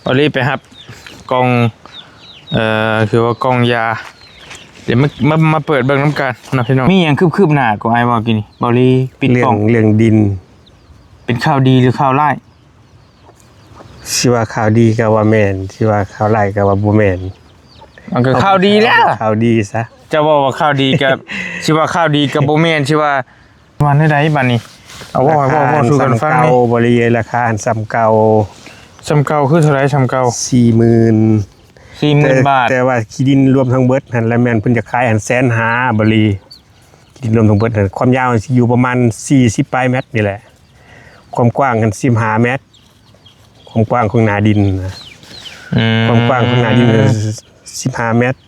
บอลี่ไปครับกองคือว่ากองยาเดี๋ยวมาเปิดเบิ่งน้ำกันนะพี่น้องมีอย่างคืบหน้าก็ไอ้บอกกินบอลี่ปิดกองเรื่องดินเป็นข่าวดีหรือข่าวร้ายสิว่าข่าวดีก็ว่าแม่นสิว่าข่าวร้ายก็ว่าบ่แม่นมันก็ข่าวดีแล้วข่าวดีซะจะบอกว่าข่าวดีกับ ชิว่าข่าวดีกับบ่แม่นชิว่าวันได้บัดนี้เอาว่าสู่กันฟังนี่บริเวณราคาอันซ้ำเก่าคือเท่าไหร่ซ้ำเก่า 40,000 บาทแต่ว่าขี้ดินรวมทั้งเบิดหั่นแล้วแม่นเพิ่นจะขายอัน150,000บริขี้ดินรวมทั้งเบิดหั่นความยาวสิอยู่ประมาณ40ปลายเมตรนี่แหละความกว้างกัน15เมตรความกว้างของหน้าดินนะความกว้างของหน้าดิน15เมตร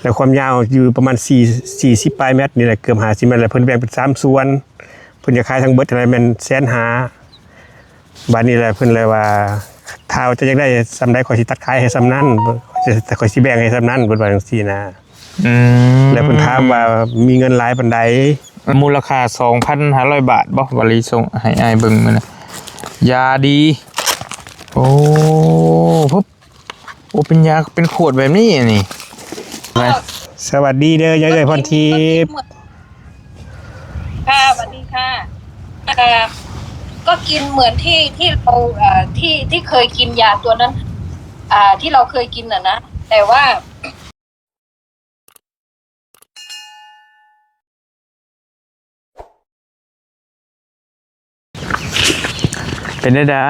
แล้วความยาวอยู่ประมาณ40ปลายเมตรนี่แหละเกือบ50เมตรแล้วเพิ่นแบ่งเป็น3ส่วนเพิ่นจะขายทั้งเบิดอะไรแม่น150,000บัดนี้แหละเพิ่นเลยว่าถ้าจะอยากได้ซำใดข่อยสิตัดขายให้ซำนั้นแต่ข่อยสิแบ่งให้ซำนั้นเพิ่นว่าจังซี่นะแล้วเพิ่นถามว่ามีเงินหลายปานใดมูลค่า 2,500 บาทบ่บริส่งให้อ้ายเบิ่งมื้อนะยาดีโอ้ปุ๊บโอ้เป็นยาเป็นขวดแบบนี้นี่สวัสดีเด้อยายเอ้ยพรทิพย์ค่ะสวัสดีค่ะก็กินเหมือนที่เราที่เคยกินยาตัวนั้นที่เราเคยกินนะแต่ว่าเป็นได้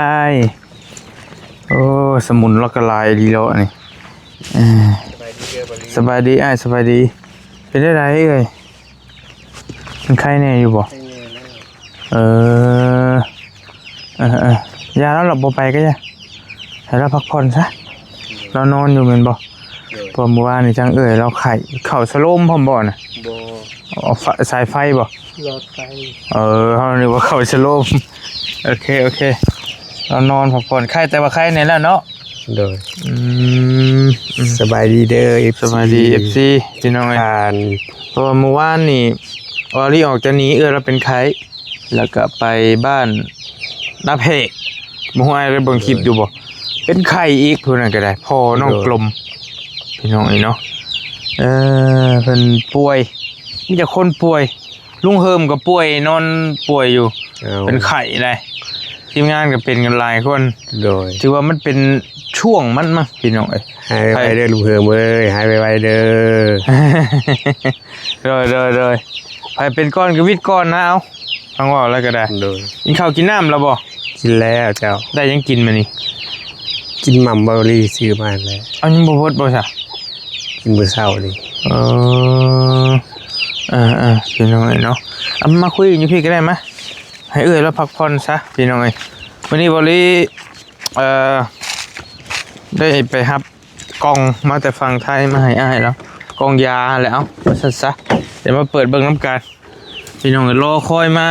โอ้สมุนละกลายดีแล้วนี่สบายดีอ้ายสบายดีเป็นได้เอ้ยเป็นไข้แน่อยู่บ่ยาแล้วหลับบ่ไปก็จะให้เราพักผ่อนซะเรานอนอยู่เหมือนบ่พอเมื่อวานนี่จังเราเข่าสโลมพร้อมบ่น่ะบ่สายไฟบ่หลอดไฟเขาเรียกว่าเข่าสโลมโอเคเรานอนพักผ่อนไข้แต่ว่าไข้เนี่ยแล้วเนาะโดยสบายดีเด้อ สบายดี FC พี่น้องเอ้ยเพราะเมื่อวานนี่ออลี่ออกจากนี้เราเป็นไข้แล้วก็ไปบ้านนาเพกบ่ฮู้อ้ายได้เบิ่งคลิปอยู่บ่เป็นไข้อีกเพิ่นนั่นก็ได้พ่อน้องกลมพี่น้องเนาะเพิ่นป่วยมีแต่คนป่วยลุงเฮิมก็ป่วยนอนป่วยอยู่เป็นไข้ได้ทีมงานก็เป็นกันหลายคนโดยถือว่ามันเป็นช่วงมันมั้งพี่น้องเอ้ยหายไปเด้อลุงเฮิมเอ้ยหายไปเด้อเลยไปเป็นก้อนก็วิดก้อนนะเอาฟังว่าแล้วก็ได้โดยกินข้าวกินน้ำแล้วบ่กินแล้วเจ้าได้ยังกินมานี่กินหม่ำเบอร์รี่ซื้อมาแล้วเอายังบ่พดบ่ซะกินมื้อเช้านี่พี่น้องเนาะเอามาคุยอยู่พี่ก็ได้มั้ยให้แล้วพักผ่อนซะพี่น้องวันนี้บริได้ไปรับกล่องมาแต่ฝั่งไทยมาให้อ้ายแล้วกล่องยาแล้วมาซะเดี๋ยวมาเปิดเบิ่งน้ำกันพี่น้องรอคอยมา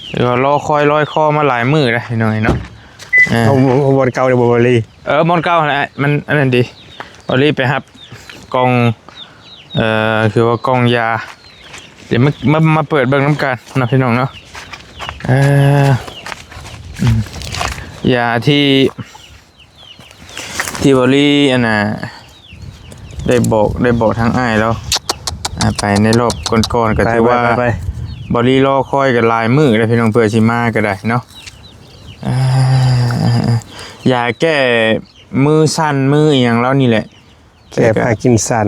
เดี๋ยวรอคอยลอยคอมาหลายมื้อแล้วพี่น้องเนาะบนเก่าเด้อบริบนเก่าแหละมันอันนั้นดีบริไปรับกล่องคือว่ากล่องยาเดี๋ยวมาเปิดเบิ่งน้ำกันนะพี่น้องเนาะยาที่บริอันน่ะได้บอกทางอ้ายแล้วไปในรอบก่อนๆก็ถือว่าบริรอคอยกับลายมือได้พี่น้องเพื่อชิมาก็ได้เนาะยาแก้มือสั่นมืออย่างแล้วนี่แหละแก้พากินสัน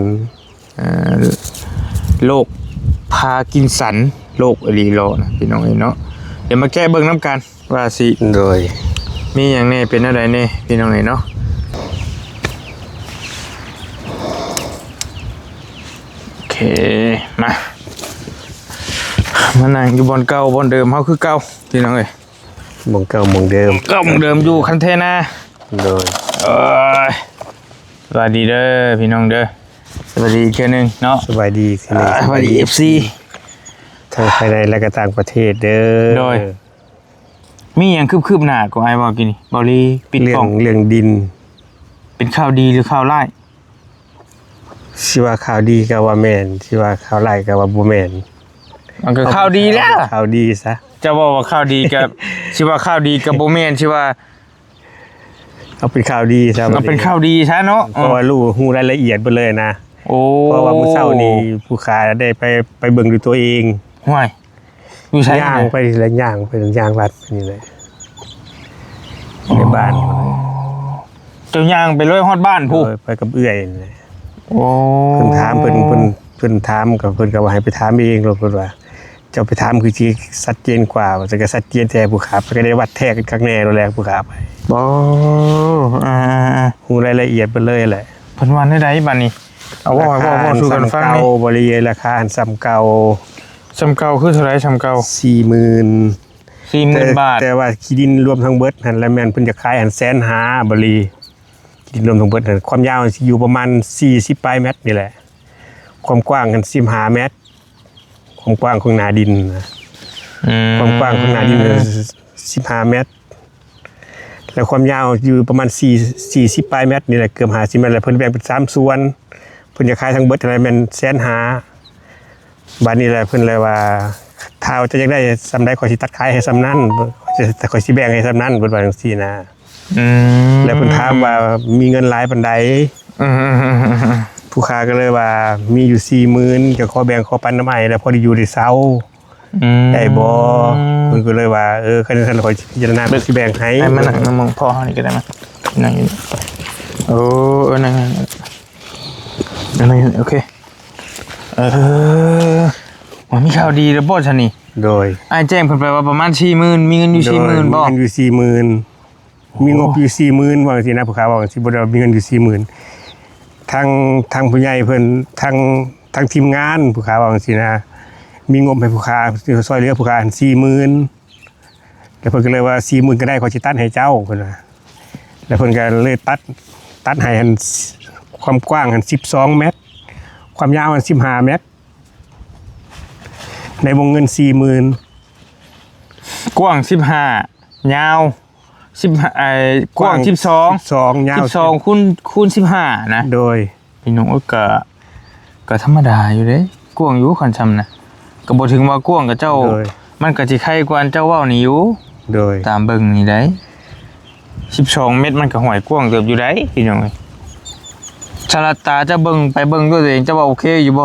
โรคพากินสันโรคอะลีโลนะพี่น้องเนาะเดี๋ยวมาแก้เบิ่งน้ำกันว่าสิโดยมีอย่างแน่เป็นอะไรแน่พี่น้องเนาะโอเคมานั่งอยู่บนเก่าบนเดิมเขาคือเก่าพี่น้องมองเก่ามองเดิมอยู่คันเทน่าโดยสวัสดีเด้อพี่น้องเด้อสวัสดีอีกเทื่อนึงเนาะสวัสดีสวัสดี FC ทั้งภายในและก็ต่างประเทศเด้อโดยมีอย่างคืบหน้าก็ไอ้บอกกินบอลี่ปิดกล่องเรื่องดินเป็นข่าวดีหรือข่าวร้ายสิว่าข่าวดีก็ว่าแม่นสิว่าข่าวร้ายก็ว่าบ่แม่นมันก็ข่าวดีแล้วข่าวดีซะจะบอกว่าข่าวดีกับสิว่าข่าวดีกับบ่แม่นสิว่า เอาเป็นข่าวดีซะ มันเป็นข่าวดีใช่เนาะ เพราะว่ารู้ฮู้รายละเอียดไปเลยนะ โอ้ เพราะว่ามื้อเช้านี้ผู้ค้าได้ไปเบิ่งด้วยตัวเอง ห่วยอยู่ใช่ ย่างไปแล้วย่างไปย่างรัดนี่เลยในบ้าน เจ้าย่างไปเลยฮอดบ้านผู้ ไปกับเอื้อยนี่แหละ โอ้ เพิ่นถามเพิ่นถามกับเพิ่นก็ว่าให้ไปถามเองเพิ่นว่าเจ้าไปถามคือสิชัดเจนกว่าว่าจะก็ชัดเจนแต่ผู้ค้าก็ได้วัดแท้กันครั้งแน่แล้วแหละผู้ค้าไป บ่อ่า ฮู้รายละเอียดไปเลยแหละ เพิ่นว่าได้บัดนี้เอาว่าสู่กันฟัง เก่า นี่ บริเวณราคาอันซ้ำเก่า ชำเก่าคือเท่าไหร่ชำเก่า 40,000 40,000 บาท แต่ว่าที่ดินรวมทั้งเบิดหันแล้วแม่นเพิ่นจะขายหัน150,000บริที่ดินรวมทั้งเบิดหันความยาวสิอยู่ประมาณ40ปลายเมตรนี่แหละ ความกว้างกัน15เมตร ความกว้างของหน้าดินนะความกว้างของหน้าดิน15เมตร แล้วความยาวอยู่ประมาณ40ปลายเมตรนี่แหละเกือบ50เมตรแล้วเพิ่นแบ่งเป็น3ส่วนเพิ่นจะขายทั้งเบิดอะไรแม่น150,000บัดนี้แหละเพิ่นเลยว่าถ้าจะอยากได้ซำใดขอยสิตัดขายให้ซำนั้นแต่ขอยสิแบ่งให้ซำนั้นเพิ่นว่าจังซี่นะแล้วเพิ่นถามว่ามีเงินหลายปานใดผู้ค้าก็เลยว่ามีอยู่40,000ก็ขอแบ่งขอปันน้ำอ้ายแล้วพอได้อยู่ได้เซาได้บ่เพิ่นก็เลยว่าคันนั้นขอยสิพิจารณาสิแบ่งให้ ให้มานั่งน้ำมองพ่อเขานี่ก็ได้มั้ยนั่งอยู่นี่โอ้นั่งโอเคว่ามีข่าวดีแล้วบ่ซั่นนี่ โดย อ้ายแจ้งเพิ่นไปว่าประมาณ 40,000 มีเงินอยู่ 40,000บ่ มีเงินอยู่ 40,000มีงบอยู่40,000ว่าจังซี่นะผู้ค้าว่าจังซี่บ่ได้มีเงินอยู่40,000ทางผู้ใหญ่เพิ่นทางทีมงานผู้ค้าว่าจังซี่นะมีงบให้ผู้ค้าช่วยเหลือผู้ค้า40,000แล้วเพิ่นก็เลยว่า40,000ก็ได้ขอสิตัดให้เจ้าเพิ่นว่าแล้วเพิ่นก็เลยตัดให้หันความกว้างหัน12เมตรความยาวหัน15เมตรในวงเงิน 40,000 กว้าง15ยาว15กว้าง12 ยาว 12คูณ15นะ โดย พี่น้องก็ธรรมดาอยู่เด้กว้างอยู่คันซำนะก็บ่ถึงว่ากว้างกับเจ้ามันก็สิไคกว่าเจ้าเว้านี่อยู่ โดย ตามเบิ่งนี่ได้12เม็ดมันก็ห่วยกว้างเติบอยู่ได้พี่น้องเอ้ยชาลาตาจะเบิ่งไปเบิ่งด้วยตัวเองจะว่าโอเคอยู่บ่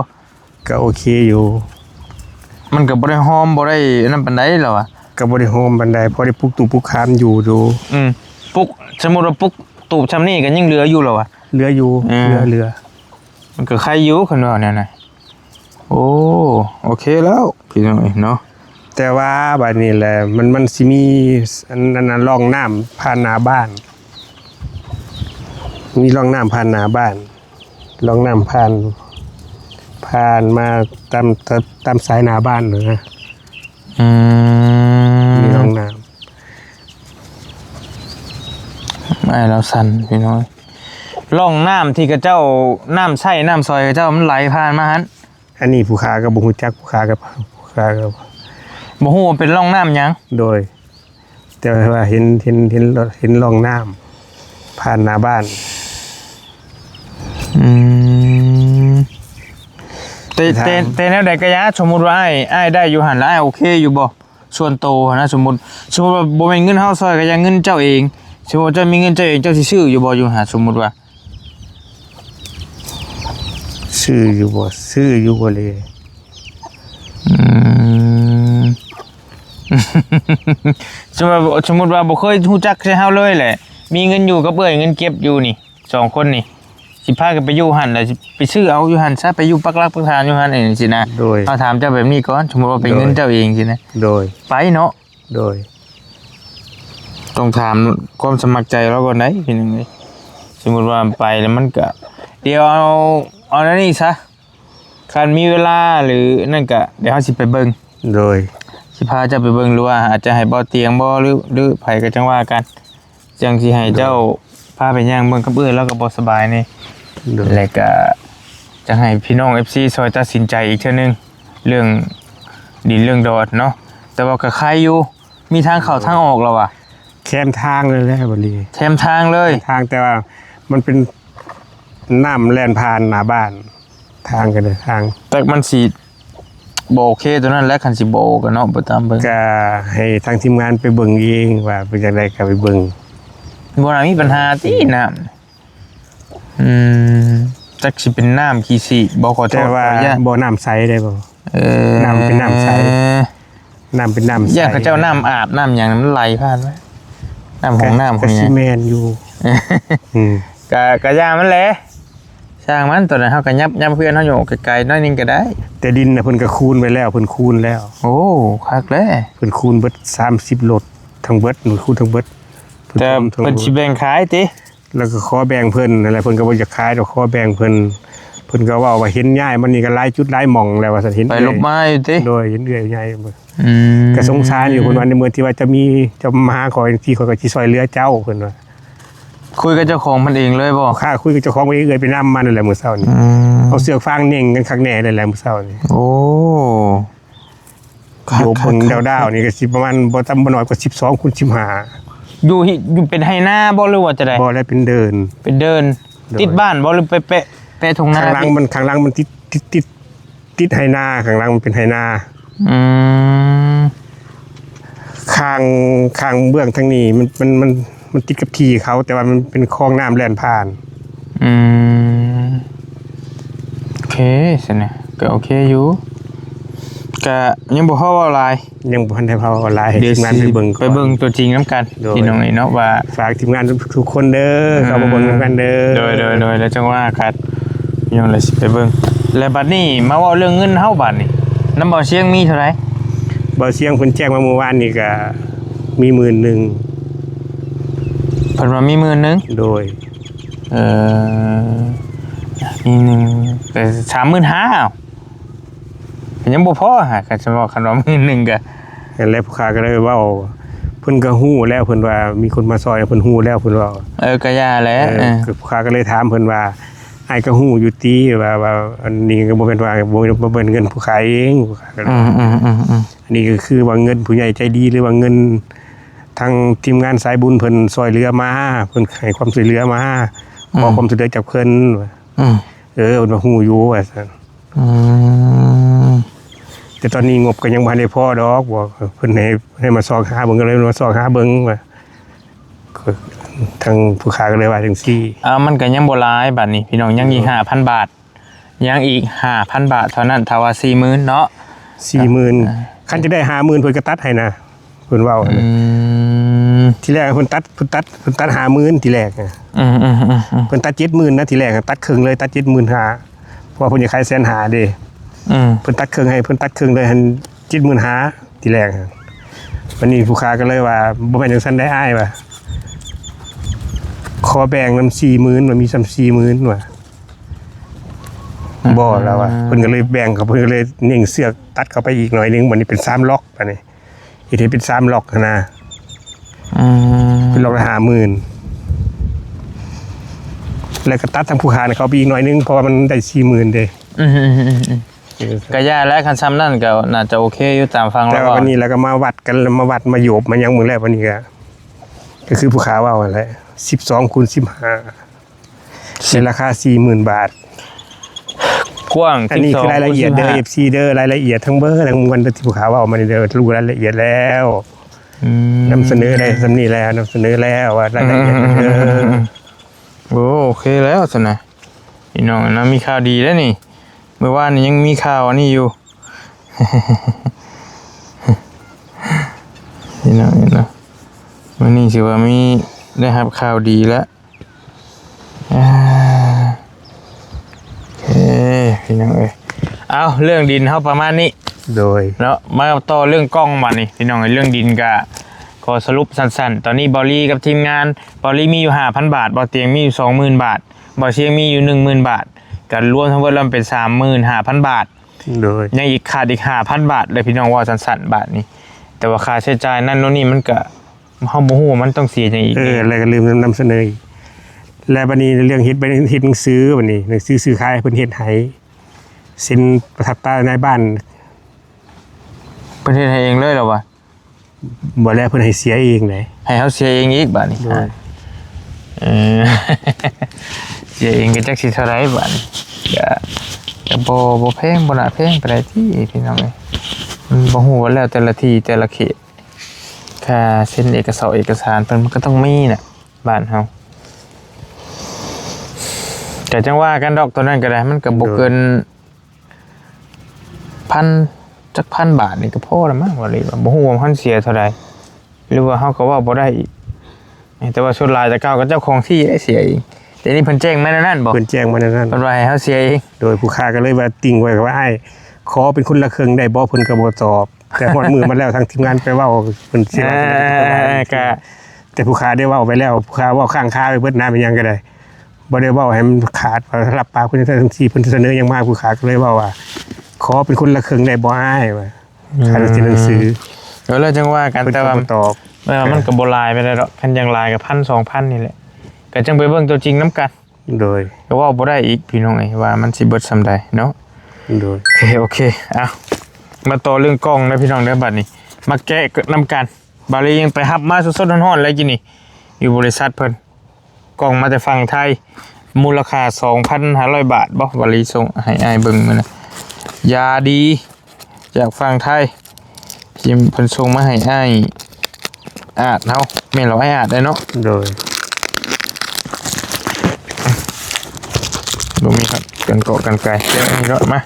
ก็โอเคอยู่ มันก็บ่ได้หอมบ่ได้นั่นปานใดแล้วอ่ะ ก็บ่ได้โฮมบันไดพอได้ปลูกตู่ปลูกคามอยู่ดู ปุกสมมุติว่าปุกตูบชำนี้ก็ยังเหลืออยู่แล้วอ่ะ เหลืออยู่เหลือ มันก็ใครอยู่คันว่าเนี่ยนะโอ้โอเคแล้วพี่น้องเอ้ยเนาะ แต่ว่าบัดนี้แหละมันสิมีอันนั้นร่องน้ำผ่านหน้าบ้าน มีร่องน้ำผ่านหน้าบ้านร่องน้ำผ่านมาตามสายหน้าบ้านเลยนะมีร่องน้ ไม่แล้วสั่นพี่น้อยร่องน้ำที่กระเจ้าน้ำใส่น้ำซอยกระเจ้ามันไหลผ่านมาหัน ำอันนี้ผู้ค้าก็บ่ฮู้จักผู้ค้าก็ บ่ฮู้ว่าเป็นร่องน้ำหยัง โดย แต่ว่าเห็นร่องน้ำผ่านหน้าบ้าน แต่แนวใดก็ยะสมมุติว่าอ้ายได้อยู่หั่นแล้วอ้ายโอเคอยู่บ่ส่วนโตนะสมมุติว่าบ่แม่นเงินเฮาซอยก็ยังเงินเจ้าเองสมมุติเจ้ามีเงินเจ้าเองเจ้าสิซื้ออยู่บ่อยู่หาสมมุติว่า ซื้ออยู่บ่เลย สมมุติว่าบ่เคยรู้จักใช่เฮาเลยแหละมีเงินอยู่กับเอ้ยเงินเก็บอยู่นี่2คนนี่สิพากันไปอยู่หั่นแล้วสิไปซื้อเอาอยู่หั่นซะไปอยู่ปักหลักปักฐานอยู่หั่นเองสินะ โดย เอาถามเจ้าแบบนี้ก่อนสมมุติว่าเป็นเงินเจ้าเองสินะ โดย ไปเนาะ โดย ต้องถามความสมัครใจเราก่อนได้พี่นึงเลยสมมุติว่าไปแล้วมันก็เดี๋ยวเอานั่นนี่ซะคันมีเวลาหรือนั่นก็เดี๋ยวเฮาสิไปเบิ่ง โดย สิพาเจ้าไปเบิ่งหรือว่าอาจจะให้บ่เตียงบ่หรือไผก็จังว่ากันจังสิให้เจ้าพาไปย่างเบิ่งกับเอื้อแล้วก็บ่สบายนี่ โดย แล้วก็จะให้พี่น้อง FC ซอยตัดสินใจอีกเทื่อนึงเรื่องดินเรื่องดอดเนาะแต่ว่าก็ใครอยู่มีทางเข้าทางออกแล้วว่ะ แคมทางเลยแหละบัดนี้ แถมทางเลย ทางแต่ว่ามันเป็นน้ำแล่นผ่านหน้าบ้าน ทางกันเลยทาง แต่มันสิบ่โอเคตัวนั้นแหละคันสิบ่โอก็เนาะบ่ตามเบิ่ง ก็ให้ทางทีมงานไปเบิ่งเองว่าเป็นจังไดก็ไปเบิ่ง บ่น่ามีปัญหาติน้ำจักสิเป็นน้ำขี้สิบ่ขอโท แต่ ษ ว่า ขออนุญาต บ่น้ำใสได้บ่ น้ำเป็นน้ำใส น้ำเป็นน้ำใส อยากเขาเจ้าน้ำอาบน้ำหยังมันไหลผ่านไว้น้ำของน้ำข ก็ องหยั สิ ง แม่นอยู่อืม กะยามันแหละช่างมันตัวนั้นเฮาก็ยับเพื่อนเฮาอยู่ไกลๆหน้อยนึงก็ได้ แต่ดินน่ะเพิ่นก็คูณไว้แล้วเพิ่นคูณแล้ว โอ้คักเลย เพิ่นคูณเบิด30โหลดทั้งเบิดคูณทั้งเบิด แต่ ทั้ง เพิ่นสิแบ่งขายติ แล้วก็ขอแบ่งเพิ่นอะไรเพิ่นก็บ่อยากขายดอกขอแบ่งเพิ่นก็เว้าว่าเห็นย้ายมันนี่ก็หลายจุดหลายหม่องแล้วว่าซั่นเห็น ไปลบไม้อยู่ติ โดยเห็นเอื้อยย้าย อืม ก็สงสารอยู่เพิ่นว่าในเมื่อที่ว่าจะมาหาขอที่เขาก็สิซอยเหลือเจ้าเพิ่นว่า คุยกับเจ้าของมันเองเลยบ่ ข้าคุยกับเจ้าของไว้เอื้อยไปนำมันนั่นแหละมื้อเช้านี้เอาเสือกฟางเน่งกันคักแน่เลยแหละมื้อเช้านี้ โอ้ โยเบิ่งดาวๆนี่ก็สิประมาณบ่ต่ำบ่น้อยกว่า12คูณ15อยู่เป็นไฮนาบ่หรือว่าจะได้ บ่ได้เป็นเดิน เป็นเดิน โดย ติดบ้านบ่หรือไปเปะทงนา ข้างหลังมันติดไหนาข้างหลังมันเป็นไหนา อืม ข้างเบื้องทางนี้มันติดกับที่เขาแต่ว่ามันเป็นคลองน้ำแล่นผ่าน อืมโอเคสินะก็โอเคอยู่ก็ยังบ่พอเว้าหลาย ยังบ่ทันได้พาออนไลน์ให้ เดี๋ยว ทีมงาน สิ ไปเบิ่งก่อน ไปเบิ่งตัวจริงน้ำกัน โดย พี่น้องนี่เนาะว่า ฝากทีมงานทุกคนเด้อเข้ามาเบิ่งนำกันเด้อ โดยแล้วจังว่าครับพี่น้องเลยสิไปเบิ่งแล้วบัดนี้มาเว้าเรื่องเงินเฮาบัดนี้น้ำบ่อเชียงมีเท่าไหร่ บ่เสียงเพิ่นแจ้งมาเมื่อวานนี่ก็มี10,000 เพิ่นว่ามี10,000นึง โดย มีหนึ่งแต่35,000อ้าวยังบ่พอฮะก็จะบอกคันว่า10,000ก็ แล้วผู้ค้าก็เลยเว้าเพิ่นก็ฮู้แล้วเพิ่นว่ามีคนมาซอยเพิ่นฮู้แล้วเพิ่นว่า ก็ย่าแล้ว คือผู้ค้าก็เลยถามเพิ่นว่าอ้ายก็ฮู้อยู่ติว่าอันนี้ก็บ่แม่นว่าบ่เป็นเงินผู้ค้าเองผู้ค้าก็เลย อันนี้ก็คือว่าเงินผู้ใหญ่ใจดีหรือว่าเงินทางทีมงานสายบุญเพิ่นซอยเหลือมาเพิ่นให้ความช่วยเหลือมาขอความช่วยเหลือจากเพิ่นเพิ่นว่าฮู้อยู่ว่าซั่นแต่ตอนนี้งบก็ยังบ่ทันได้พอดอกบอกเพิ่นให้มาซอกหาเบิ่งก็เลยมาซอกหาเบิ่งว่าก็ทางผู้ค้าก็เลยว่าจังซี่ มันก็ยังบ่หลายบัดนี้พี่น้องยังอีก 5,000 บาทยังอีก 5,000 บาทเท่านั้นถ้าว่า 40,000 เนาะ 40,000คันจะได้ 50,000เพิ่นก็ตัดให้นะเพิ่นเว้านะทีแรกเพิ่นตัด50,000ทีแรกนะเพิ่นตัด 70,000 นะทีแรกตัดครึ่งเลยตัด 75,000เพราะว่าเพิ่นจะขาย150,000เด้เพิ่นตัดครึ่งให้เพิ่นตัดครึ่งเลยหั่น 75,000ทีแรกวันนี้ผู้ค้าก็เลยว่าบ่แม่นจังซั่นได้อ้ายว่าขอแบ่งนำ 40,000มันมีซ้ำ 40,000ว่ะบ่แล้วว่ะเพิ่นก็เลยแบ่งเขาเพิ่นก็เลยนิ่งเสือกตัดเข้าไปอีกหน่อยนึงบัดนี้เป็น3ล็อกบัดนี้อีกทีเป็น3ล็อกนะเป็นล็อกละ 50,000แล้วก็ตัดทางผู้ค้าเขาไปอีกหน่อยนึงเพราะว่ามันได้ 40,000เด้ ก็ย่าแล้วคันซ้ำนั่นก็น่าจะโอเคอยู่ตามฟัง แต่ แล้ว ว่าวันนี้เราก็มาวัดกันมาวัดมาโยบมายังมื้อแรกวันนี้ก็คือผู้ค้าว่าว่าแหละ12คูณ15เป็นราคา 40,000 บาท กว้าง อันนี้คือรายละเอียดเด้อ FC เด้อรายละเอียดทั้งเบอร์ทั้งวันที่ผู้ค้าว่ามาเด้อรู้รายละเอียดแล้วนำเสนอได้สำนี้แล้วนำเสนอแล้วว่ารายละเอียดเด้อ โอเคแล้วสินะพี่น้องนะมีข่าวดีแล้วนี่เมื่อวานนี้ยังมีข่าวอันนี้อยู่ พี่น้องนะวันนี้ถือว่ามีได้รับข่าวดีแล้วโอเคพี่น้องเอ้ยเอาเรื่องดินเขาประมาณนี้ โดย แล้วมาต่อเรื่องกล้องมานี่พี่น้องเรื่องดินก็ขอสรุปสั้นๆตอนนี้บอลลี่กับทีมงานบอลลี่มีอยู่ 5,000 บาทบอลเตียงมีอยู่ 20,000 บาทบอลเชียงมีอยู่ 10,000 บาทกันรวมทั้งหมดแล้วเป็น 35,000 บาท โดย ยังอีกขาดอีก 5,000 บาทเลยพี่น้องว่าสั้นๆบาทนี้แต่ว่าค่าใช้จ่ายนั่นโน่นนี่มันก็เฮาบ่ฮู้ว่ามันต้องเสียจังอีก อะไรก็ลืมนำเสนอและบัดนี้เรื่องเฮ็ดหนังสือบัดนี้หนังสือซื้อขายเพิ่นเฮ็ดให้เซ็นประทับตราในบ้าน ประเทศไทยเองเลยเหรอวะ บ่แล้วเพิ่นให้เสียเองเลย ให้เฮาเสียเองอีกบาทนี้เสียเองก็จักสิเท่าไหร่บาทนี้ก็บ่แพงบ่น่าแพงปานใดที่พี่น้องเอ้ยมันบ่ฮู้ว่าแล้วแต่ละที่แต่ละเขตค่าเซ็นเอกสารเพิ่นมันก็ต้องมีน่ะ บ้านเฮาแต่จังว่ากันดอกตัวนั้นก็ได้มันก็บ่เกินจัก1,000 บาทนี่ก็พอแล้วมั้งว่าเลยว่าบ่ฮู้ว่ามันเสียเท่าใดหรือว่าเฮาก็ว่าบ่ได้อีกแต่ว่าส่วนหลายแต่เก่าก็เจ้าของที่ได้เสียเองแต่นี่เพิ่นแจ้งมาแนวนั้นบ่ เพิ่นแจ้งมาแนวนั้น เพิ่นว่าให้เฮาเสียเอง โดยผู้ค้าก็เลยว่าติ่งไว้ว่าอ้ายขอเป็นคนละครึ่งได้บ่เพิ่นก็บ่ตอบแต่ฮอดมือมาแล้วทางทีมงานไปเว้าเพิ่นสิว่าก็แต่ผู้ค้าได้เว้าไปแล้วผู้ค้าเว้าข้างค้าไปเบิดหน้าเป็นหยังก็ได้บ่ได้เว้าให้มันขาดว่ารับปากเพิ่นทันทีเพิ่นเสนอหยังมาผู้ค้าก็เลยเว้าว่าขอเป็นคนละครึ่งได้บ่อ้ายว่าค่าสิหนังสือ เดี๋ยวเราจังว่ากัน เพิ่น แต่ ก็ ว่า บ่ตอบ มันก็บ่หลายไปได้ดอกคันอย่างหลายก็ 1,000-2,000 นี่แหละก็จังไปเบิ่งตัวจริงนํกัน โดย ก็เว้าบ่ได้อีกพี่น้องเอ้ยว่ามันสิเบิดส่ำใดเนาะ โดย โอเคเอามาต่อเรื่องกล้องนะพี่น้องเด้อบัดนี้มาแกะนํกันบาลียังไปรับมาสดๆร้อนๆเลยกินนี่อยู่บริษัทเพิ่นกล้องมาแต่ฝั่งไทยมูลค่า 2,500 บาทบ่บาลีส่งให้อ้ายเบิ่งมื้อนะยาดีจากฝั่งไทยที่เพิ่นส่งมาให้อ้ายอาดเฮาแม่นเราอ้ายอาดได้เนาะ โดย บ่มีครับกันเกาะกันไกลเดี๋ยวนี้เนาะมา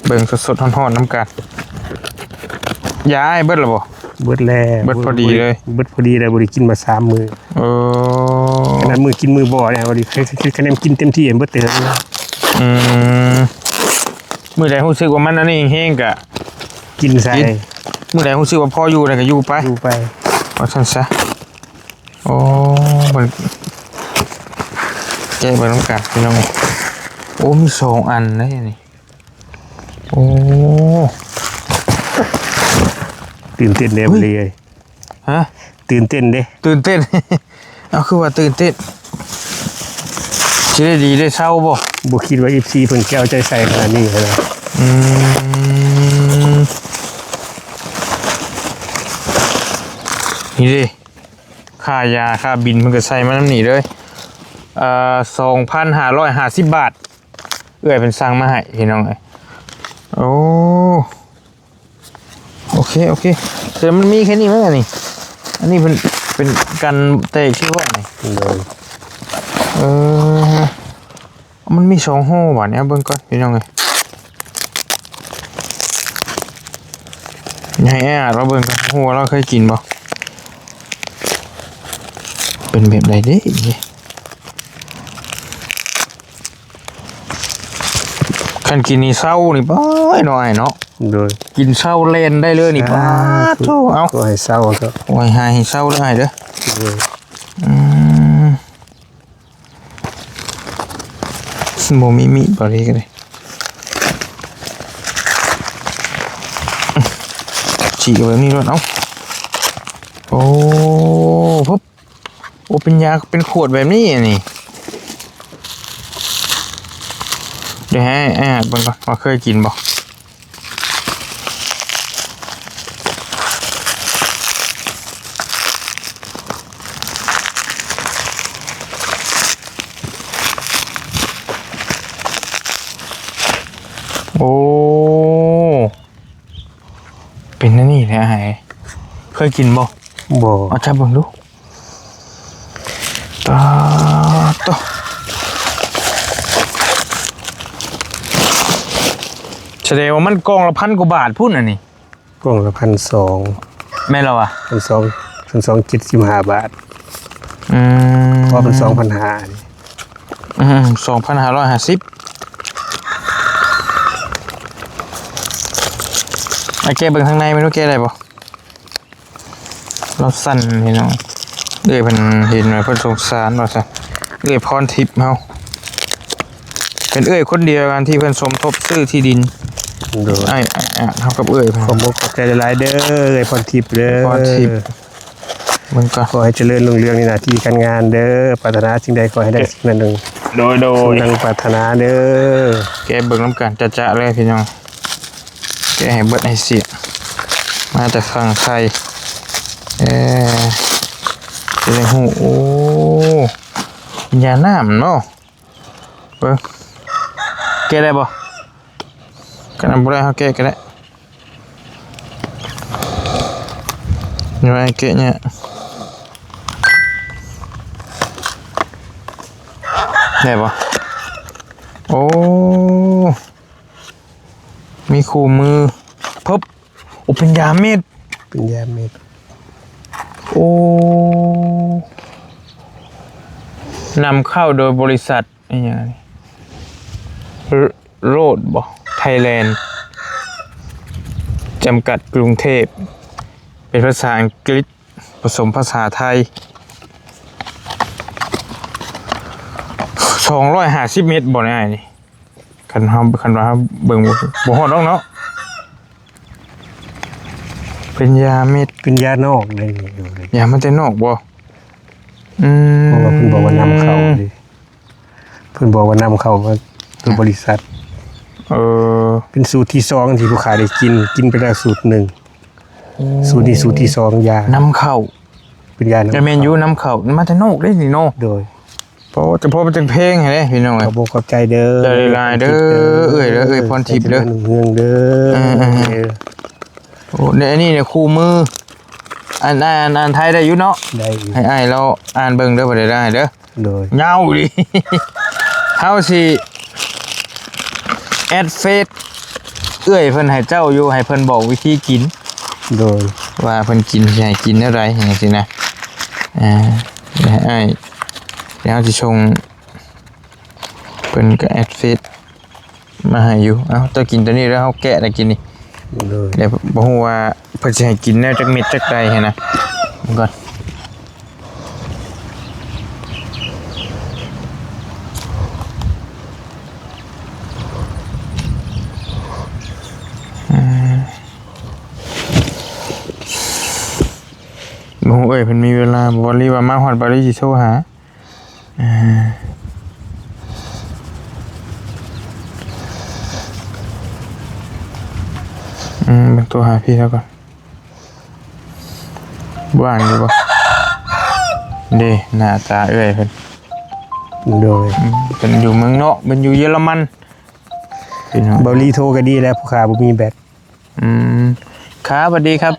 เบิ่งสดๆร้อนๆนํกันยาอ้ายเบิดแล้วบ่ เบิดแล้ว เบิดพอดีเลย เบิดพอดีเลยบ่ได้กินมา3มื้อ เออ ขนาดมื้อกินมื้อบ่เนี่ยบ่ได้คะแนนกินเต็มที่เบิดเต็ม อืมมื้อใดรู้สึกว่ามันอันนี้แห้งๆก็ กินใส่ มื้อใดรู้สึกว่าพออยู่ได้ก็อยู่ไป ดูไป ว่าซั่นซะโอ้มันแกะไปนำกันพี่น้องโอ้มี2อันเลยนี่โอ้ ตื่นเต้นเด้บ่เลย ฮะ ตื่นเต้นเด้ ตื่นเต้น เอาคือว่าตื่นเต้นสิได้ดีได้เศร้าบ่ บ่คิดว่า FC เพิ่นจะเอาใจใส่ขนาดนี้นะ อืมนี่ดิค่ายาค่าบินมันก็ใส่มาน้ำหนีเลย2,550 บาทเอื้อยเป็นสั่งมาให้พี่น้องเอ้ยโอ้โอเคแต่มันมีแค่นี้มั้งอันนี้อันนี้เป็นกันเตะชื่อว่าไง โดย มันมี2ห่อบ่เนี่ยเบิ่งก่อนพี่น้องเอ้ยให้แอดเราเบิ่งก่อนหัวเราเคยกินบ่เป็นแบบใดเด้คันกินนี่เศร้านี่ป้ายหน่อยเนาะ โดย กินเศร้าเล่นได้เลยนี่ป้าโธ่เอา ก็ให้เศร้าก็ โอ้ยให้เศร้าเลยเด้อ โดย โมมิบริกันเลยฉีกแบบนี้ด้วยเอ้าโอ้ปุ๊บโอ้เป็นยาเป็นขวดแบบนี้นี่เดี๋ยวให้เบิ่งก่อนว่าเคยกินบ่โอ้เป็นนั่นนี่แหละไอ้เคยกินบ่ บ่ เอาจับเบิ่งดูตาโตแสดงว่ามันกล่องละ1,000 กว่าบาทพุ่นอันนี้ กล่องละ1,200 แม่นแล้วอ่ะ 1,275 บาทพอเป็น 2,500 นี่ 2,550ไอ้แกเบิ่งข้างในไม่รู้แกได้บ่เราสั่นพี่น้องเพิ่นเห็นว่าเพิ่นสงสารว่าซั่นพรทิพย์เฮาเป็นคนเดียวกันที่เพิ่นสมทบซื้อที่ดิน โดย ไอ้เฮากับเพิ่น ขอบใจหลายๆเด้อพรทิพย์เด้อ พรทิพย์ มันก็ ขอให้เจริญรุ่งเรืองในหน้าที่การงานเด้อปรารถนาสิ่งใดขอให้ได้สิ่งนั้น โดย ดังปรารถนาเด้อ แกเบิ่งน้ำกันจะเลยพี่น้องแกให้เบิดให้เสียมาแต่ฝั่งไทยจะได้หูโอ้ยาน้ำเนาะเบิ่งแกได้บ่กันบ่ได้เฮาแกก็ได้นี่ว่าแกเนี่ย ได้ปะโอ้มีคู่มือพบโอ้เป็นยาเม็ด เป็นยาเม็ด โอ้นำเข้าโดยบริษัทอะไรอย่างนี้โรดบ่ไทยแลนด์จำกัดกรุงเทพเป็นภาษาอังกฤษผสมภาษาไทย250 เมตรบ่ได้นี่คันว่าเบิ่งบ่ฮอดดอกเนาะเป็นยาเม็ด เป็นยานอกเลยอยู่เลย ยามันจะนอกบ่เพราะว่าเพิ่นบอกว่านำเข้าดิเพิ่นบอกว่านำเข้ามาเป็นบริษัทเป็นสูตรที่2ที่ลูกค้าได้กินไปแล้วสูตร1สูตรนี้สูตรที่2ยาน ำเข้า เป็นยานำ จะเมนยูนำเข้ามันจะนอกได้นี่เนาะ โดย เพราะมันจะเพลงให้ได้พี่น้อง ขอบคุณขอบใจเด้อ ใจลายเด้อเอ้ยพรทิพย์เด้อ เฮืองเด้อ โอ้เนี่ยอันนี้เนี่ยคู่มืออ่านไทยได้อยู่เนาะ ได้อยู่ ให้อ้ายเราอ่านเบิ่งเด้อบ่ได้เด้อ โดย เงาดิ เฮาสิแอดเฟซเอ้ยเพิ่นให้เจ้าอยู่ให้เพิ่นบอกวิธีกิน โดย ว่าเพิ่นกินสิให้กินอะไรอย่างซี่นะเดี๋ยวให้อ้ายเดี๋ยวเฮาสิชงเพิ่นก็แอดเฟซมาให้อยู่เอ้าเจ้ากินตัวนี้แล้วเฮาแกะได้กินนี่ โดย เดี๋ยวบ่ฮู้ว่าเพิ่นสิให้กินแนวจักเม็ดจักใดให้นะผมก่อนบ่ฮู้เอ้ยเพิ่นมีเวลาบ่รีว่ามาฮอดบ่ได้สิโทรหาเป็นตัวหาพี่แล้วก่อนบ้านอยู่บ่เด้หน้าตาเอ้ยเพิ่น โดย เป็นอยู่เมืองนอกเป็นอยู่เยอรมันพี่น้อง เบาลีโทรก็ดีแล้วผู้ค้าบ่มีแบต ครับสวัสดีครับ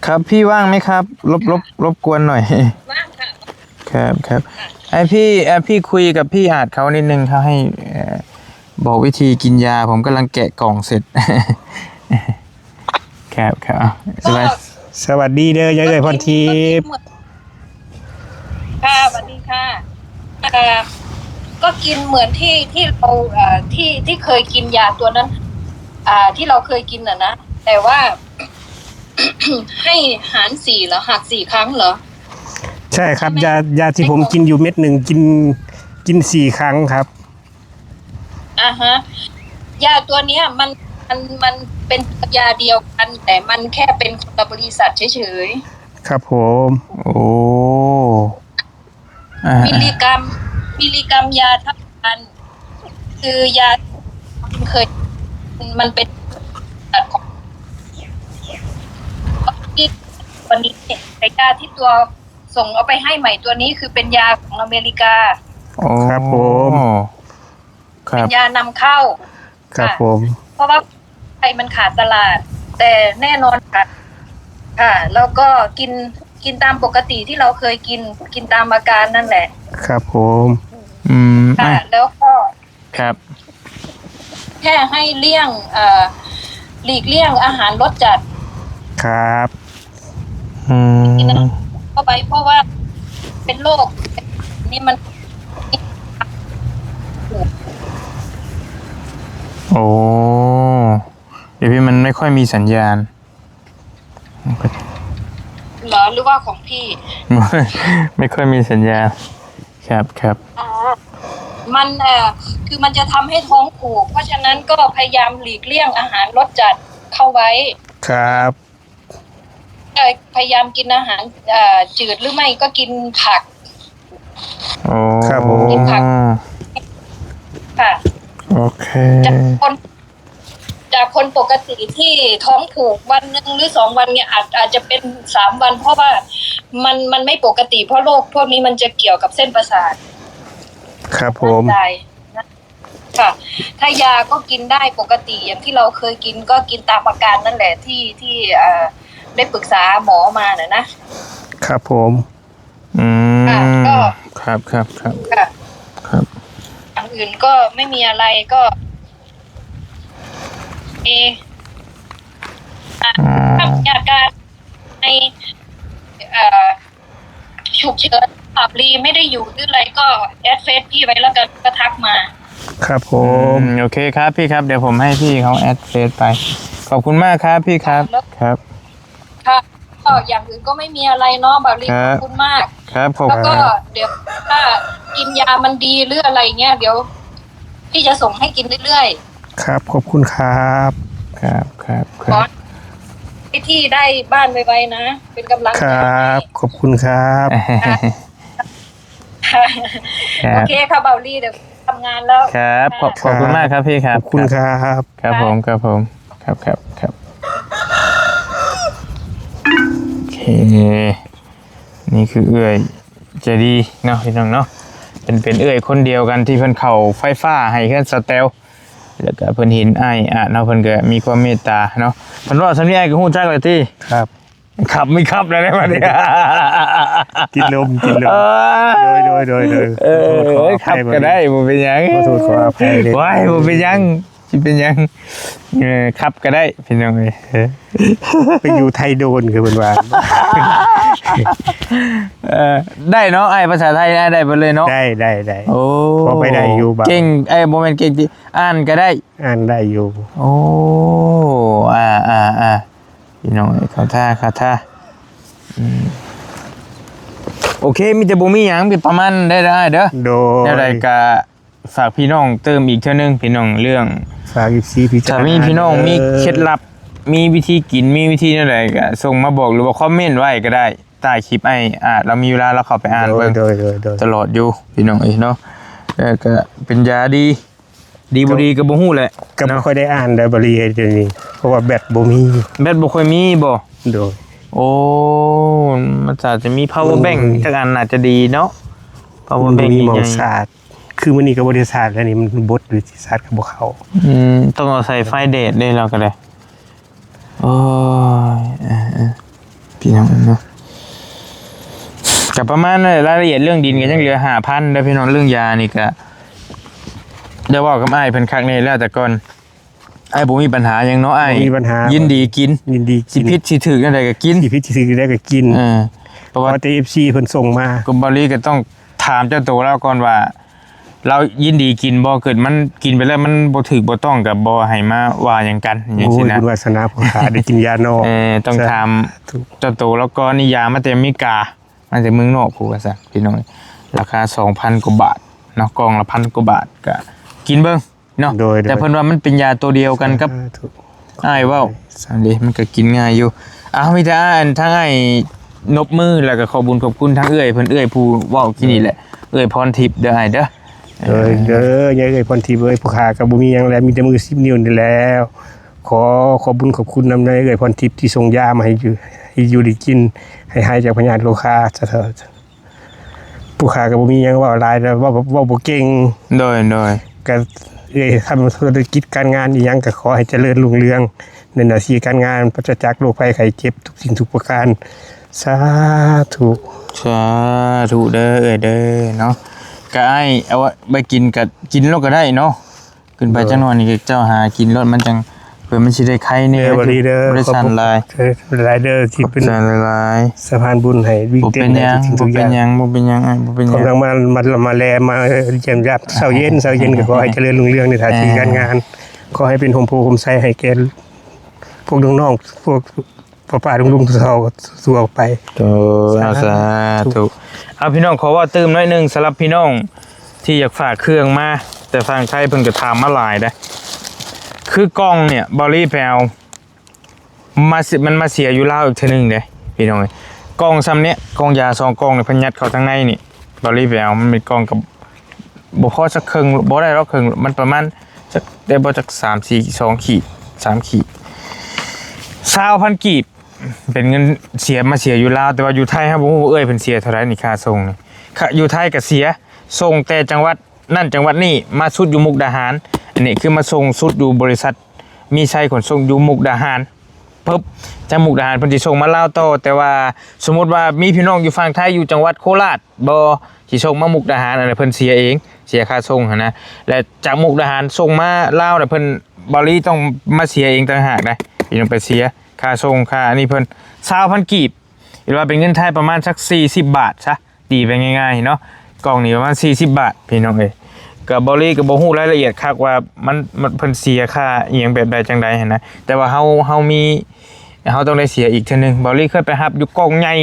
ครับพี่ว่างไหมครับรบกวนหน่อย ว่างค่ะ ครับไอพี่คุยกับพี่อาจเขานิดนึงเขาให้บอกวิธีกินยาผมกำลังแกะกล่องเสร็จ ครับสบาย สวัสดีเด้อยายเอ้ยพรทิพย์ ค่ะสวัสดีค่ะก็กินเหมือนที่เราที่เคยกินยาตัวนั้น ที่เราเคยกินนะแต่ว่า ให้หาร4เหรอหัก4 ครั้งเหรอ ใช่ครับยาที่ผมกินอยู่เม็ดหนึ่งกิน4 ครั้งครับ ฮะยาตัวเนี้ยมันเป็นยาเดียวกัน แต่มันแค่เป็นคนละบริษัทเฉย ครับผม โอ้ ๆมิลลิกรัมยาเท่ากัน คือยาเคยมันเป็นของวันนี้แต่ยาที่ตัวส่งเอาไปให้ใหม่ตัวนี้คือเป็นยาของอเมริกา ครับผม ครั เป็ บ นยานำเข้า ครับผม เพราะว่าไทยมันขาดตลาด แต่แน่นอนค่ะแล้วก็กินตามปกติที่เราเคยกินตามอาการนั่นแหละ ครับผม ค่ะแล้วก็ ครับ แค่ให้เลี่ยงหลีกเลี่ยงอาหารรสจัด ครับ กินเข้าไปเพราะว่าเป็นโรคนี่มัน โอ้เดี๋ยวพี่มันไม่ค่อยมีสัญญาณ เหรอหรือว่าของพี่ ไม่ค่อยมีสัญญาณครับ มันคือมันจะทำให้ท้องผูกเพราะฉะนั้นก็พยายามหลีกเลี่ยงอาหารรสจัดเข้าไว้ ครับ พยายามกินอาหารจืดหรือไม่ก็กินผัก โอ้ ครับผม กินผัก ค่ะ โอเค จากคนปกติที่ท้องผูกวันหนึ่งหรือ2 วันเนี่ยอาจจะเป็น3 วัน เพราะว่ามันไม่ปกติเพราะโรคพวกนี้มันจะเกี่ยวกับเส้นประสาท ครับผม ได้นะค่ะถ้ายาก็กินได้ปกติอย่างที่เราเคยกินก็กินตามอาการนั่นแหละที่ได้ปรึกษาหมอมานะครับ ผม ค่ะก็ ครับ ค่ะ ครับ อย่างอื่นก็ไม่มีอะไรก็มีถ้าอยากการในฉุกเฉินปรับรีไม่ได้อยู่หรืออะไรก็แอดเฟซพี่ไว้แล้วกันก็ทักมา ครับผม โอเคครับพี่ครับเดี๋ยวผมให้พี่เขาแอดเฟซไปขอบคุณมากครับพี่ครับครับ ค่ะก็อย่างอื่นก็ไม่มีอะไรเนาะบารีขอบคุณมาก ครับขอบ แล้ว คุ ก็ ณ เดี๋ยวถ้ากินยามันดีหรืออะไรเงี้ยเดี๋ยวพี่จะส่งให้กินเรื่อย ครับขอบคุณครับ ครับครับ ๆ ค ขอ รับ ให้ที่ได้บ้านไวๆนะ เป็นกำลัง ค ใจ รับ ขอบคุณครับ ให้ ค โอ รับ เคค่ะบารีเดี๋ยวทำงานแล้ว ครับขอบคุณมากครับพี่ครั ข บ อบคุณครับ ครับผมครับผมครับครับครับโอเคนี่คือเอื้อยใจดีเนาะพี่น้องเนาะเป็นเอื้อยคนเดียวกันที่เพิ่นเข้าไฟฟ้าให้เพิ่นสเตลแล้วก็เพิ่นเห็นอ้ายเนาะเพิ่นก็มีความเมตตาเนาะเพิ่นว่าซั่นนี่อ้ายก็ฮู้จักเลยติ ครับ ขับไม่ขับแล้วได้มาเนี่ย กินลมกินลมโดย ขับก็ได้บ่เป็นหยัง ขอโทษขออภัยเลย ว้ายบ่เป็นหยังสิเป็นหยังขับก็ได้พี่น้องเอ้ย ไปอยู่ไทยโดนคือเพิ่นว่า ได้เนาะไอ้ภาษาไทยได้เบิดเลยเนาะ ได้ โอ้ พอไปได้อยู่บ้าง เก่งไอ้บ่แม่นเก่งที่อ่านก็ได้ อ่านได้อยู่ โอ้พี่น้องเอ้ยเข้าท่าโอเคมีแต่บ่มีหยังมีประมาณได้เด้อ โดย แล้วใดก็ฝากพี่น้องเติมอีกเท่านึงพี่น้องเรื่อง ฝาก14พิจาร ถ้า ณา มีพี่น้องมีเคล็ดลับมีวิธีกินมีวิธีอะไรก็ส่งมาบอกหรือว่าคอมเมนต์ไว้ก็ได้ใต้คลิปไอ้เรามีเวลาเราเข้าไปอ่านเบิ่ง โดย ตลอดอยู่พี่น้องเอ้ยเนาะแล้วก็เป็นยาดีบ่ดีก็บ่ฮู้แหละ ก็บ่ค่อยได้อ่านได้บริเดี๋ยวนี้เพราะว่าแบตบ่มี แบตบ่ค่อยมีบ่ โดย โอ้มันจะมี power bank จักอันน่าจะดีเนาะ power มัน bank มีหมอง ใหญ่ ศาสตร์คือมื้อนี้ก็บ่ได้ศาสตร์แล้วนี่มันบดวิทยาศาสตร์ก็บ่เข้า ต้องเอาใส่ไฟเดทได้แล้วก็ได้โอ้ยพี่น้องเนาะกับประมาณนั้นรายละเอียดเรื่องดินก็ยังเหลือ 5,000 แล้วพี่น้องเรื่องยานี่ก็เดี๋ยวเว้ากับอ้ายเพิ่นคักแน่แล้วแต่ก่อนอ้ายบ่มีปัญหาหยังเนาะอ้าย บ่มีปัญหายิ ยินดีกิน ยินดี สิผิดสิถูกจังไดก็กิน สิพิธีได้ก็กิน เพราะ เพ ว่า ราะ TFC เพิ่นส่งมา กุบรีก็ต้องถามเจ้าตัวเราก่อนว่า เรายินดีกินบ่เกิดมันกินไปแล้วมันบ่ถูกบ่ต้องกับบ่ให้มาว่าหยังกันอย่าง โอ้ ซี่ ย นะ บุญวาสนาพ่อขาได้กินยานอก ต้องถาม ถูก เจ้าตัวแล้วก็นิยามาแต่อเมริกามาจากเมืองนอกพูดว่าซะพี่น้องราคา 2,000 กว่าบาทเนาะกล่องละ1,000 กว่าบาทก็กินเบิ่งเนาะ โดย แต่เพิ่นว่ามันเป็นยาตัวเดียวกันกับ ถูก อ้ายเว้าอันนี้มันก็กินง่ายอยู่มีแต่อ้ายทั้งอ้ายนบมือแล้วก็ขอบุญขอบคุณทั้งเอื้อยเพิ่นเอื้อยผู้เว้ากินนี่แหละเอื้อยพรทิพย์เด้ออ้ายเด้อ เด้อยายเอ้ยพรทิพย์เอ้ยผู้ขาก็บ่มีหยังแล้วมีแต่มือ10นิ้วนี่แล้ว ขอบุญขอบคุณนำนายเอ้ยพรทิพย์ที่ส่งยามาให้อยู่ได้กินให้หายจากพยาธิโรคาซะเถิดผู้ขาก็บ่มีหยังเว้าหลายแล้วเว้าบ่เก่ง โดย ก็ทำธุรกิจการงานอีหยังก็ขอให้เจริญรุ่งเรืองในหน้าที่การงานปราศจากโรคภัยไข้เจ็บทุกสิ่งทุกประการสาธุ สาธุเด้อเอ้ยเด้อเนาะก็อ้ายเอาไว้ไปกินก็กินแล้วก็ได้เนาะขึ้นไปจังหน่อยนี่เจ้าหากินรถมันจังเพื่อมันสิได้ไข่เนี่ย บ่ดีเด้อบ ริษัทลาย หลายเด้อที่เป็น สานหลาย สะพานบุญให้วิ่ง บ่ เต้ เป็น นหยัง ทุ บ่ ก เป็นหยังบ่เป็นหยังอ้ายบ่เป็นหยัง กำลังมาแลมาเยี่ยมญาติเช้าเย็นก็ขอให้เจริญรุ่งเรืองในหน้าที่การงานขอให้เป็นโฮมโพโฮมไซให้แก่พวกน้องๆพวกป้าๆลุงๆทุกๆสู่ออกไป โตเอาสาธุเอาพี่น้องขอว่าตื่มหน่อยหนึงสำหรับพี่น้องที่อยากฝากเครื่องมาแต่ทางไทยเพิ่นก็ถามมาหลายได้คือกล้องเนี่ยบอรี่แพลมันมาเสียอยู่ลาวอีกเทื่อนึงเด้พี่น้องกล้องซ้ำเนี้ยกล้องยา2กล้องเนี่ยเพิ่นยัดเข้าทางในนี่บอรี่แพลมันเป็นกล้องกับบ่พอสักครึ่งบ่ได้หรอกครึ่งมันประมาณจักได้บ่จัก3 ขีด 3 ขีด 20,000 กีบเป็นเงินเสียมาเสียอยู่ลาวแต่ว่าอยู่ไทยครับบ่ฮู้ว่าเอ้ยเพิ่นเสียเท่าไหร่นี่ค่าส่งนี่ค่าอยู่ไทยก็เสียส่งแต่จังหวัดนั่นจังหวัดนี้มาสุดอยู่มุกดาหารอันนี้คือมาส่งสุดอยู่บริษัทมีชัยขนส่งอยู่มุกดาหาร ปุ๊บจากมุกดาหารเพิ่นสิส่งมาลาวต่อแต่ว่าสมมุติว่ามีพี่น้องอยู่ฝั่งไทยอยู่จังหวัดโคราชบ่สิส่งมามุกดาหารอันนั้นเพิ่นเสียเองเสียค่าส่งหั่นนะและจากมุกดาหารส่งมาลาวน่ะเพิ่นบ่ลีต้องมาเสียเองต่างหากได้พี่น้องไปเสียค่าส่งค่าอันนี้เพิ่น20,000กีบหรือว่าเป็นเงินไทยประมาณสัก40 บาทซะตีไปง่ายๆเนาะกล่องนี้ประมาณ40 บาทพี่น้องเอ้ยก็บ่ลีก็บ่ฮู้รายละเอียดคักว่ามันเพิ่นเสียค่าอีหยังแบบใดจังใดหั่นนะแต่ว่าเฮามีเขาต้องได้เสียอีกเท่านึงบอลลี่เคยไปฮับอยู่กล้องใหญ่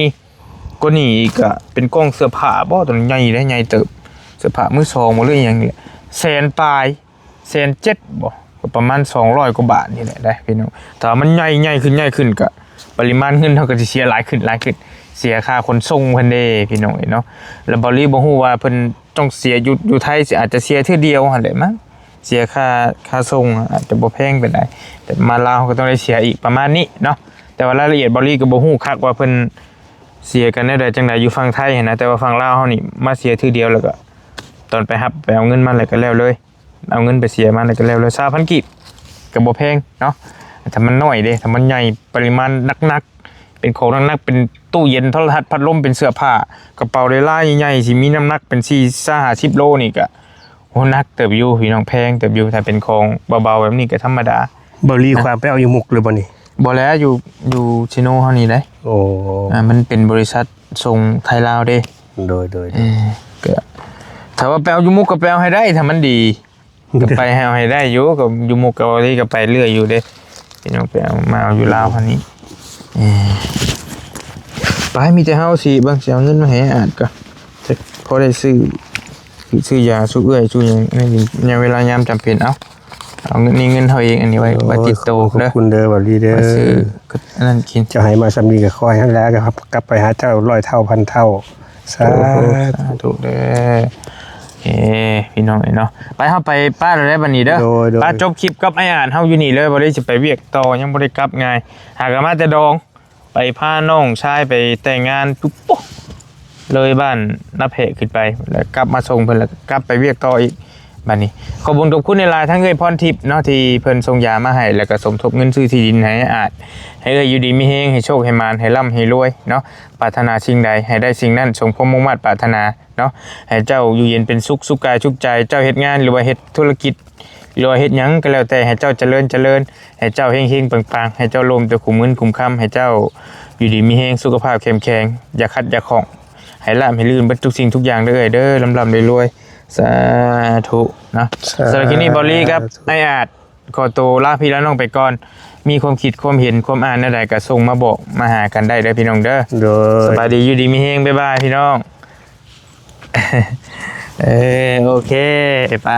ก็นี่อีกอะเป็นกล้องเสื้อผ้าบ่ตัวใหญ่ได้ใหญ่เติบเสื้อผ้ามือสองบ่หรืออย่างนี้100,000 ปลาย107,000บ่ก็ประมาณ200 กว่าบาทนี่แหละได้พี่น้องแต่มันใหญ่ขึ้นก็ปริมาณเงินเฮาก็สิเสียหลายขึ้นเสียค่าขนส่งเพิ่นเด้พี่น้องเนาะแล้วบอลลี่บ่ฮู้ว่าเพิ่นต้องเสียอยู่ไทยสิอาจจะเสียเทื่อเดียวหั่นแหละมั้งเสียค่าส่งอาจจะบ่แพงปานใดแต่มาลาวก็ต้องได้เสียอีกประมาณนี้เนาะแต่ว่ารายละเอียดบอลลี่ก็บ่ฮู้คักว่าเพิ่นเสียกันได้จังไดอยู่ฝั่งไทยนะแต่ว่าฝั่งลาวเฮานี่มาเสียทีเดียวแล้วก็ตอนไปรับไปเอาเงินมาแล้วก็แล้วเลยเอาเงินไปเสียมาแล้วก็แล้วเลย20,000กีบก็บ่แพงเนาะถ้ามันน้อยเด้ถ้ามันใหญ่ปริมาณหนักๆเป็นของหนักๆเป็นตู้เย็นโทรทัศน์พัดลมเป็นเสื้อผ้ากระเป๋าได้ลายใหญ่ๆสิมีน้ำหนักเป็น4-50 โลนี่ก็โหนักเติบอยู่พี่น้องแพงเติบอยู่ถ้าเป็นของเบาๆแบบนี้ก็ธรรมดา บรีความไปเอาอยู่มุกเลยบ่นี่ บ่แล้วอยู่ชิโนเฮานี่ได้ โอ้ มันเป็นบริษัทส่งไทยลาวเด้ โดยก็ถ้าว่าแปลอยู่มุกก็แปลให้ได้ถ้ามันดีก็ไปให้ได้อยู่ก็อยู่มุกก็ที่ก็ไปเรื่อยอยู่เด้พี่น้องไปเอามาเอาอยู่ลาวคันนี้ไปมีแต่เฮาสิเบิ่งสิเอาเงินมาให้อาจก็จะพอได้ซื้อยาสู้เอื้อยสู้หยังในเวลายามจำเป็นเอาเงินเฮาเองอันนี้ไว้ติดโต ขอบ เด้อ คุณเด้อบรีเด้อ ซื้ออันนั้นกิน จะให้มาสำนีกับคอยให้แล้วครับกลับไปหาเจ้า100 เท่าพันเท่าสาธุ ถูกเด้อพี่น้องเนาะไปเฮาไปป้าเราได้บัดนี้เด้อป้าจบคลิปกับไอ้อ่านเฮาอยู่นี่เลยบ่ได้สิไปเวียกต่อยังบ่ได้กลับง่ายหากมาแต่ดองไปพาน้องชายไปแต่งงานปุ๊บปุ๊บเลยบ้านนับเพขึ้นไปแล้วกลับมาส่งเพิ่นแล้วกลับไปเวียกต่ออีกบัดนี้ขอบคุณในไลน์ทั้งเอ้ยพรทิพย์เนาะที่เพิ่นส่งยามาให้แล้วก็สมทบเงินซื้อที่ดินให้อาจให้เอ้ยอยู่ดีมีเฮงให้โชคให้มานให้ร่ำให้รวยเนาะปรารถนาสิ่งใดให้ได้สิ่งนั้นสมความมุ่งมั่นปรารถนาเนาะให้เจ้าอยู่เย็นเป็นสุขกายสุขใจเจ้าเฮ็ดงานหรือว่าเฮ็ดธุรกิจหรือว่าเฮ็ดหยังก็แล้วแต่ให้เจ้าเจริญให้เจ้าเฮงๆปังๆให้เจ้าลมแต่คุ้มเงินคุ้มค่ำให้เจ้าอยู่ดีมีเฮงสุขภาพเข้มแข็งอย่าขัดอย่าข้องให้ลาบให้ลื่นเบิดทุกสิ่งทุกอย่างเด้อเด้อลำรวยสาธุนะสำหรับคลิปนี้บอลลี่ครับไออาจขอตัวลาพี่แล้วน้องไปก่อนมีความคิดความเห็นความอ่านอะไรก็ส่งมาบอกมาหากันได้เด้อพี่น้องเด้อสบายดีอยู่ดีมีเฮงบ๊ายบายพี่น้องโอเคไป